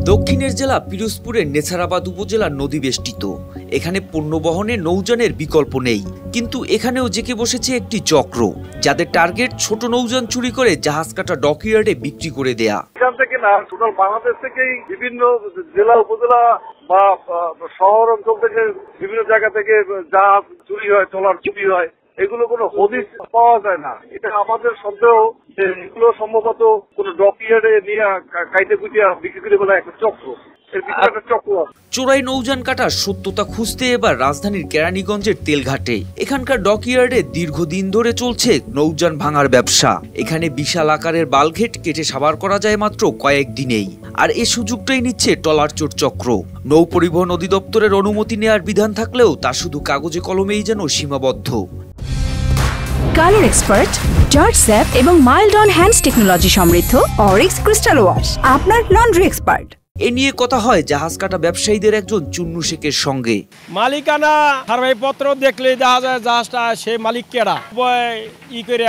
দক্ষিণের জেলা পিরোজপুরের নেছারাবাদ উপজেলার নদী বেষ্টিত। এখানে পণ্য বহনে নৌযানের বিকল্প নেই, কিন্তু এখানেও জেঁকে বসেছে একটি চক্র, যাদের টার্গেট ছোট নৌযান চুরি করে জাহাজ কাটা ডকইয়ার্ডে বিক্রি করে দেয়া। এখান থেকে না, টোটাল বাংলাদেশ থেকেই বিভিন্ন জেলা উপজেলা বা শহর অঞ্চল থেকে বিভিন্ন জায়গা থেকে জাহাজ চুরি হয়, ট্রলার চুরি হয়, এগুলো কোনো হদিস পাওয়া যায় না। এটা আমাদের সন্দেহ যে এগুলো সম্ভবত কোনো ডকইয়ার্ডে নিয়ে কাইতে কুটিয়া বিক্রি করে বলে একটা চক্র। চোরাই নৌযান কাটার সত্যতা খুঁজতে এবার রাজধানীর কেরানীগঞ্জের তেলঘাটে এখানকার ডকইয়ার্ডে দীর্ঘদিন ধরে চলছে নৌযান ভাঙার ব্যবসা। এখানে বিশাল আকারের বালঘেট কেটে সাবার করা যায় মাত্র কয়েক দিনেই, আর এ সুযোগটাই নিচ্ছে ট্রলার চোর চক্র। নৌ পরিবহন অধিদপ্তরের অনুমতি নেওয়ার বিধান থাকলেও তা শুধু কাগজে কলমেই যেন সীমাবদ্ধ। কালার এক্সপার্ট, জর্জ স্যাপ এবং মাইল্ড অন হ্যান্ডস টেকনোলজি সমৃদ্ধ অরিক্স ক্রিস্টাল ওয়াশ আপনার লন্ড্রি এক্সপার্ট। এ নিয়ে কথা হয় জাহাজ কাটা ব্যবসায়ীদের একজন চুন্নু শেখের সঙ্গে। মালিকানা সার্ভেপত্র দেখলে দেখা যায় জাহাজটা সে মালিক কেডা ই করে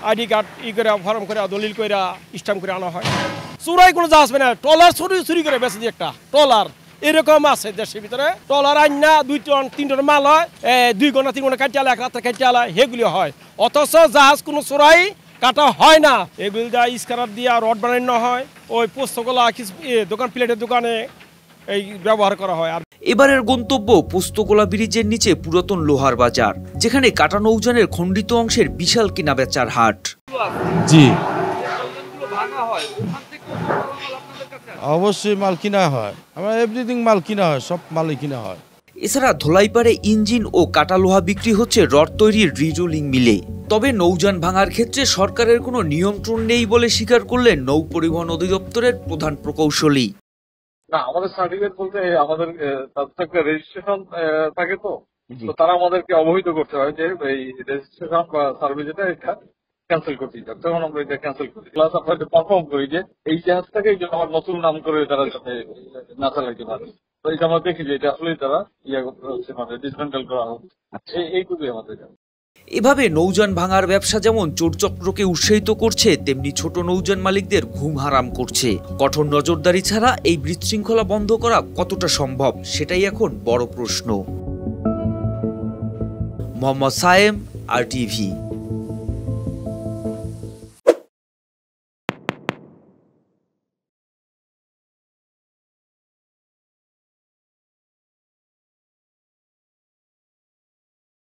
আইডি কার্ড করে ফর্ম করে দলিল করে স্ট্যাম্প করে আনা হয়। চুরাই কোনো জাহাজ না, ট্রলার চুরি করে বেঁচে দিয়ে একটা ট্রলার এরকম আছে দেশের ভিতরে। ট্রলার আইন না 2 টন 3 টন মাল হয়, 2 ঘন্টা 3 ঘন্টা কাটিয়ে এক রাত্রে কাটিয়ে আলা, সেগুলি হয়। অথচ জাহাজ কোনো চোরাই কাটা হয় না। এগুলি দিয়ে স্কারার দিয়ে রড বানানো হয়, ওই পোস্তকলা দোকান প্লেটের দোকানে এই ব্যবহার করা হয়। আর এবারের গন্তব্য পোস্তকলা ব্রিজের নিচে পুরাতন লোহার বাজার, যেখানে কাটা নৌযানের খণ্ডিত অংশের বিশাল কেনা বেচার হাট। জি, অবশ্যই মাল কিনা হয়, আমার এভরিথিং মাল কিনা হয়, সব মালই কিনা হয়। এছাড়া ধোলাইপাড়ে ইঞ্জিন ও কাটা লোহা বিক্রি হচ্ছে রড তৈরির রিরোলিং মিলে। তবে নৌযান ভাঙার ক্ষেত্রে সরকারের কোনো নিয়ন্ত্রণ নেই বলে স্বীকার করলেন নৌ পরিবহন অধিদপ্তরের প্রধান প্রকৌশলী। না, আমাদের সার্টিফিকেট বলতে আমাদের একটা রেজিস্ট্রেশন থাকে, তো তারা আমাদেরকে অবহিত করতে হয় যে এই রেজিস্ট্রেশন বা সার্ভে যেটা এটা ক্যান্সেল করতে চান, তখন আমরা এটা ক্যান্সেল করি। প্লাস আমরা পারফর্ম করি যে এই জাহাজটাকে আমার নতুন নাম করে তারা যাতে না চালাইতে পারে। তো এটা আমরা দেখি যে এটা আসলেই তারা করতে হচ্ছে, মানে ডিসমেন্টাল করা হচ্ছে। এইটুকুই আমাদের। এভাবে নৌযান ভাঙার ব্যবসা যেমন চোরচক্রকে উৎসাহিত করছে, তেমনি ছোট নৌযান মালিকদের ঘুম হারাম করছে। কঠোর নজরদারি ছাড়া এই বিশৃঙ্খলা বন্ধ করা কতটা সম্ভব, সেটাই এখন বড় প্রশ্ন। মোহাম্মদ সায়েম, RTV।